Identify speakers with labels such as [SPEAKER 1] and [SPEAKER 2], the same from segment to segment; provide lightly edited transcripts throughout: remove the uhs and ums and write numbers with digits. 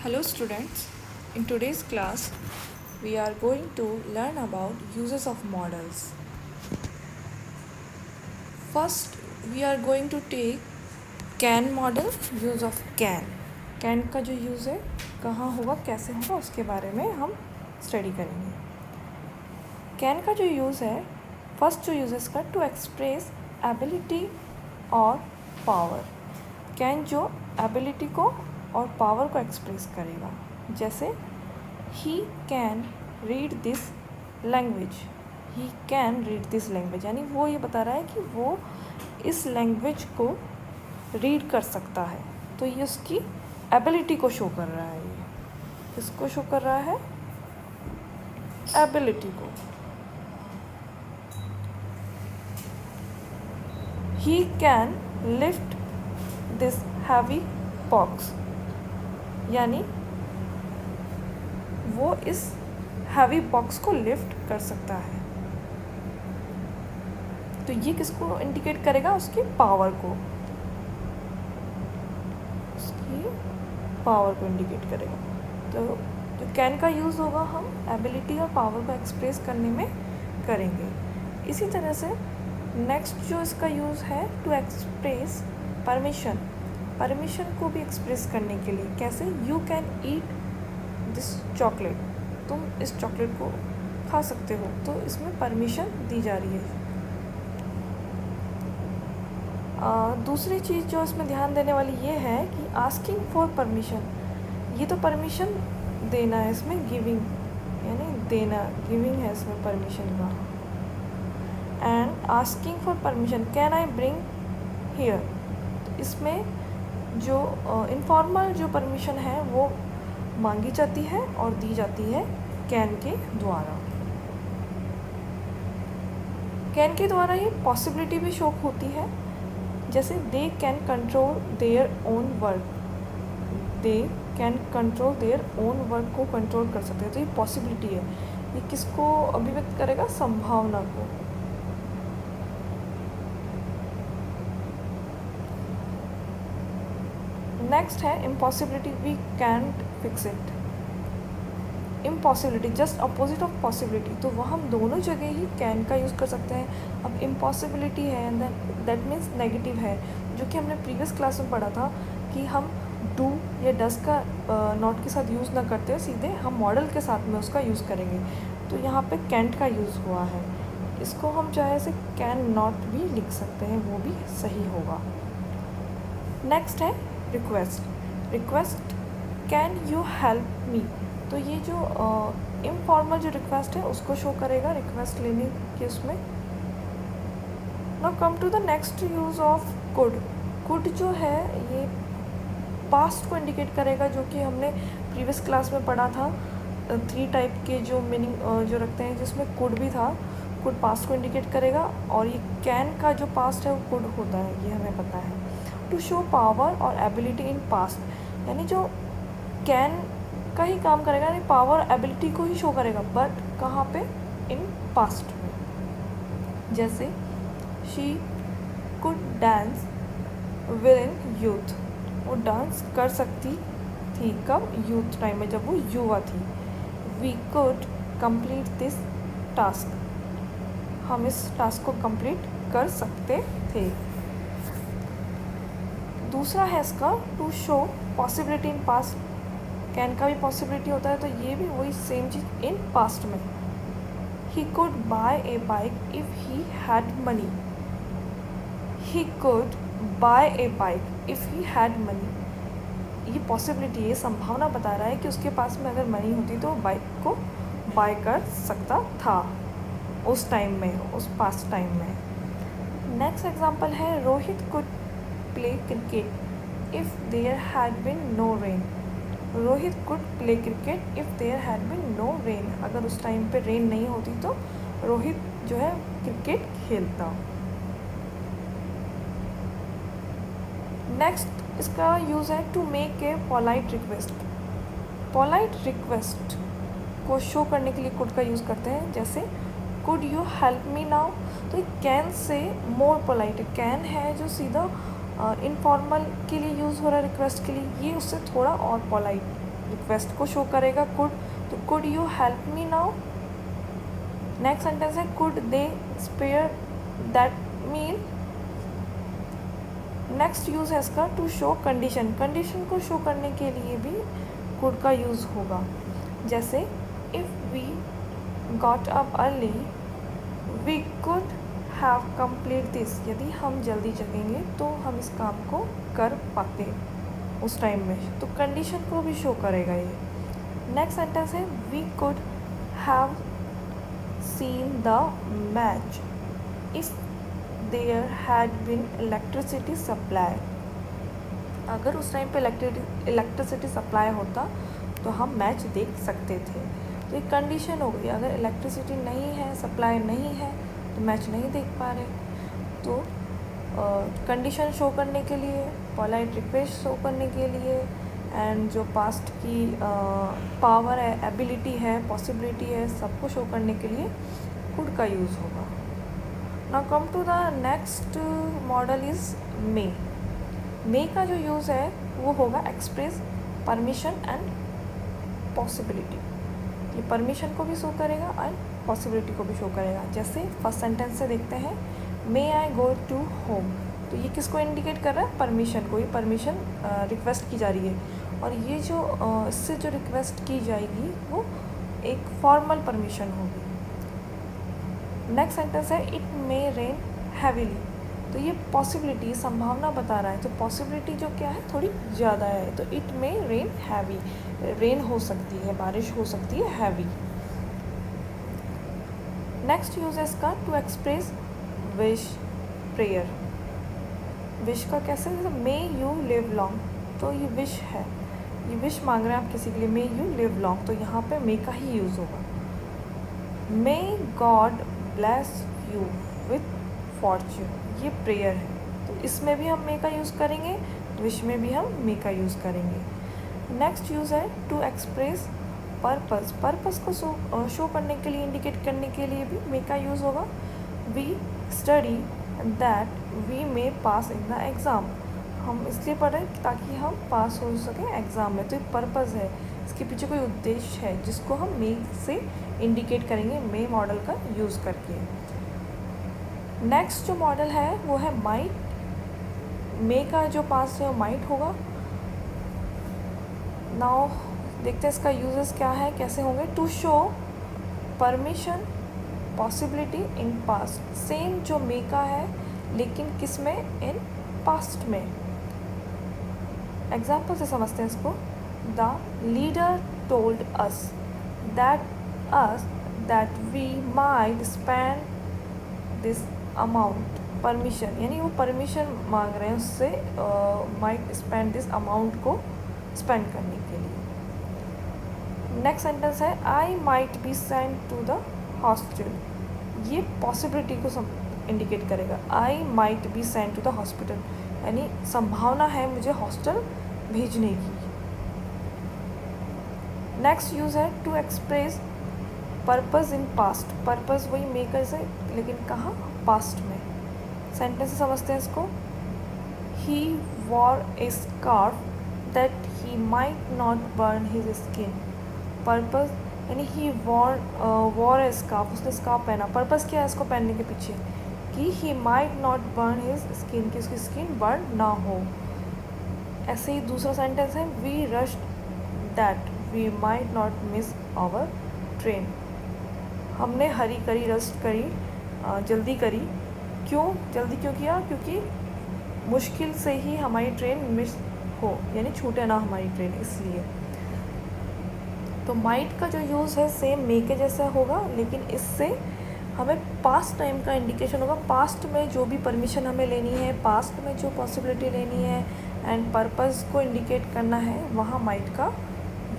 [SPEAKER 1] Hello students, in today's class we are going to learn about uses of models. First we are going to take can model, use of can. Can का जो use है कहाँ होगा कैसे होगा उसके बारे में हम स्टडी करेंगे. कैन का जो यूज़ है फर्स्ट जो यूज़ है इसका टू एक्सप्रेस एबिलिटी और पावर. कैन जो एबिलिटी को और पावर को एक्सप्रेस करेगा. जैसे he can read this language. He can read this language यानी वो ये बता रहा है कि वो इस लैंग्वेज को रीड कर सकता है. तो ये उसकी एबिलिटी को शो कर रहा है. ये किसको शो कर रहा है? एबिलिटी को. He can lift this heavy box यानी वो इस हैवी बॉक्स को लिफ्ट कर सकता है. तो ये किसको इंडिकेट करेगा? उसकी पावर को. उसकी पावर को इंडिकेट करेगा. तो जो कैन का यूज़ होगा हम एबिलिटी और पावर को एक्सप्रेस करने में करेंगे. इसी तरह से नेक्स्ट जो इसका यूज़ है टू एक्सप्रेस परमिशन. परमिशन को भी एक्सप्रेस करने के लिए कैसे? You can eat this chocolate. तुम इस चॉकलेट को खा सकते हो. तो इसमें परमिशन दी जा रही है. दूसरी चीज़ जो इसमें ध्यान देने वाली ये है कि आस्किंग फॉर परमिशन. ये तो परमिशन देना है इसमें. गिविंग यानी देना. गिविंग है इसमें परमिशन का. And asking for permission can I bring here. तो इसमें जो इनफॉर्मल जो परमिशन है वो मांगी जाती है और दी जाती है कैन के द्वारा. कैन के द्वारा ये पॉसिबिलिटी भी शो होती है. जैसे they can control their own work. They can control their own work को कंट्रोल कर सकते हैं. तो ये पॉसिबिलिटी है. ये किसको अभिव्यक्त करेगा? संभावना को. नेक्स्ट है impossibility. We can't fix it. Impossibility just opposite of possibility. तो वह हम दोनों जगह ही कैन का यूज़ कर सकते हैं. अब इम्पॉसिबिलिटी है दैट मीन्स नेगेटिव है, जो कि हमने प्रीवियस क्लास में पढ़ा था कि हम डू या डस का नॉट के साथ यूज़ ना करते, सीधे हम मॉडल के साथ में उसका यूज़ करेंगे. तो यहाँ पे कैंट का यूज़ हुआ है. इसको हम चाहे से कैन नॉट भी लिख सकते हैं, वो भी सही होगा. नेक्स्ट है request. Request can you help मी. तो ये जो इनफॉर्मल जो रिक्वेस्ट है उसको शो करेगा रिक्वेस्ट लेने के उसमें. Now come to the next use of could. Could जो है ये पास्ट को इंडिकेट करेगा, जो कि हमने प्रीवियस क्लास में पढ़ा था. 3 टाइप के जो मीनिंग जो रखते हैं, जिसमें कुड भी था. कुड पास्ट को इंडिकेट करेगा और ये कैन का जो पास्ट है वो कुड होता है, ये हमें पता है. टू शो पावर और एबिलिटी इन पास्ट यानी जो कैन का ही काम करेगा, यानी पावर एबिलिटी को ही शो करेगा, बट कहाँ पे? इन पास्ट में. जैसे she could dance with in youth. वो डांस कर सकती थी कब? यूथ टाइम में, जब वो युवा थी. We could complete this task. हम इस टास्क को कंप्लीट कर सकते थे. दूसरा है इसका to show possibility in past. Can का भी पॉसिबिलिटी होता है, तो ये भी वही सेम चीज़ इन पास्ट में. He could bye A bike if he had money. He could bye A bike if he had money. ये पॉसिबिलिटी, ये संभावना बता रहा है कि उसके पास में अगर मनी होती तो बाइक को बाय कर सकता था उस टाइम में, उस पास्ट टाइम में. नेक्स्ट एग्जांपल है Rohit could play cricket if there had been no rain. Rohit could play cricket if there had been no rain. अगर उस टाइम पे रेन नहीं होती तो रोहित जो है क्रिकेट खेलता. नेक्स्ट इसका यूज़ है to make a polite request. Polite request को शो करने के लिए कुड का यूज़ करते हैं. जैसे could you help me now. तो कैन से मोर पोलाइट. कैन है जो सीधा इनफॉर्मल के लिए यूज़ हो रहा है रिक्वेस्ट के लिए, ये उससे थोड़ा और पोलाइट रिक्वेस्ट को शो करेगा कुड, तो could you help me now. Next sentence है could they spare that meal. Next use है इसका टू शो कंडीशन, कंडीशन को शो करने के लिए भी कुड का यूज़ होगा। जैसे if we got up early we could have complete this, यदि हम जल्दी जगेंगे तो हम इस काम को कर पाते उस टाइम में, तो कंडीशन को भी शो करेगा ये। नेक्स्ट सेंटेंस है we could have seen the match if there had been electricity supply, अगर उस टाइम पे इलेक्ट्रिसिटी सप्लाई होता तो हम मैच देख सकते थे। तो एक कंडीशन हो गई, अगर इलेक्ट्रिसिटी नहीं है, सप्लाई नहीं है, तो मैच नहीं देख पा रहे। तो कंडीशन शो करने के लिए, पोलाइट रिक्वेस्ट शो करने के लिए, एंड जो पास्ट की पावर है, एबिलिटी है, पॉसिबिलिटी है, सबको शो करने के लिए कुड का यूज़ होगा। Now come to the next model is may. May का जो यूज़ है वो होगा एक्सप्रेस परमिशन एंड पॉसिबिलिटी। ये परमिशन को भी शो करेगा एंड पॉसिबिलिटी को भी शो करेगा। जैसे फर्स्ट सेंटेंस से देखते हैं, मे आई गो टू होम, तो ये किसको इंडिकेट कर रहा है? परमिशन को, ये परमिशन रिक्वेस्ट की जा रही है। और ये जो इससे जो रिक्वेस्ट की जाएगी वो एक फॉर्मल परमिशन होगी। नेक्स्ट सेंटेंस है इट मे रेन हैवीली, तो ये पॉसिबिलिटी, संभावना बता रहा है। तो पॉसिबिलिटी जो क्या है, थोड़ी ज़्यादा है, तो it may rain heavy, rain हो सकती है, बारिश हो सकती है, हैवी। नेक्स्ट यूज है इसका to express wish, prayer. Wish का कैसे, जैसे मे यू लिव लॉन्ग, तो ये विश है, ये विश मांग रहे हैं आप किसी के लिए, मे यू लिव लॉन्ग, तो यहाँ पे मे का ही यूज़ होगा। May God bless you with Fortune, ये प्रेयर है, तो इसमें भी हम मे का यूज़ करेंगे, विश में भी हम मे का यूज़ करेंगे। नेक्स्ट यूज़ है टू एक्सप्रेस पर्पस, पर्पस को शो करने के लिए, इंडिकेट करने के लिए भी मे का यूज़ होगा। We study that we may pass in the exam, हम इसलिए पढ़ें ताकि हम पास हो सकें एग्ज़ाम में, तो एक पर्पस है, इसके पीछे कोई उद्देश्य है जिसको हम मे से इंडिकेट करेंगे, मे मॉडल का यूज़ करके। नेक्स्ट जो मॉडल है वो है माइट, मे का जो पास है वो माइट होगा। नाउ देखते हैं इसका यूजेस क्या है, कैसे होंगे। To show permission possibility in past, same जो मे का है लेकिन किस में, इन पास्ट में। एग्जाम्पल से समझते हैं इसको। The leader told us that we might spend this amount, permission, यानी वो परमिशन मांग रहे हैं उससे माइट स्पेंड दिस अमाउंट को स्पेंड करने के लिए। नेक्स्ट सेंटेंस है I might be sent to the hospital, ये पॉसिबिलिटी को इंडिकेट करेगा, I might be sent to the hospital, यानी संभावना है मुझे हॉस्टल भेजने की। नेक्स्ट यूज़ है to express purpose in past, purpose वही मेकर से, लेकिन कहाँ, पास्ट में। सेंटेंस से समझते हैं इसको। He wore a scarf that he might not burn his skin, purpose यानी ही वॉर ए स्कार्फ, उसने स्कार्फ पहना, पर्पस क्या है इसको पहनने के पीछे, कि he might not burn his skin, कि उसकी स्किन बर्न ना हो। ऐसे ही दूसरा सेंटेंस है we rush that we might not miss our train, हमने हरी करी, रस्ट करी, जल्दी करी। क्यों जल्दी क्यों किया? क्योंकि मुश्किल से ही हमारी ट्रेन मिस हो, यानी छूटे ना हमारी ट्रेन, इसलिए। तो माइट का जो यूज़ है सेम मे के जैसा होगा, लेकिन इससे हमें पास्ट टाइम का इंडिकेशन होगा, पास्ट में जो भी परमिशन हमें लेनी है, पास्ट में जो पॉसिबिलिटी लेनी है एंड पर्पस को इंडिकेट करना है, वहाँ माइट का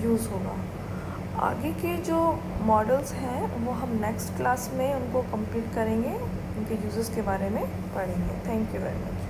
[SPEAKER 1] यूज़ होगा। आगे के जो मॉडल्स हैं वो हम नेक्स्ट क्लास में उनको कंप्लीट करेंगे, उनके यूज़ेस के बारे में पढ़ेंगे। Thank you very much.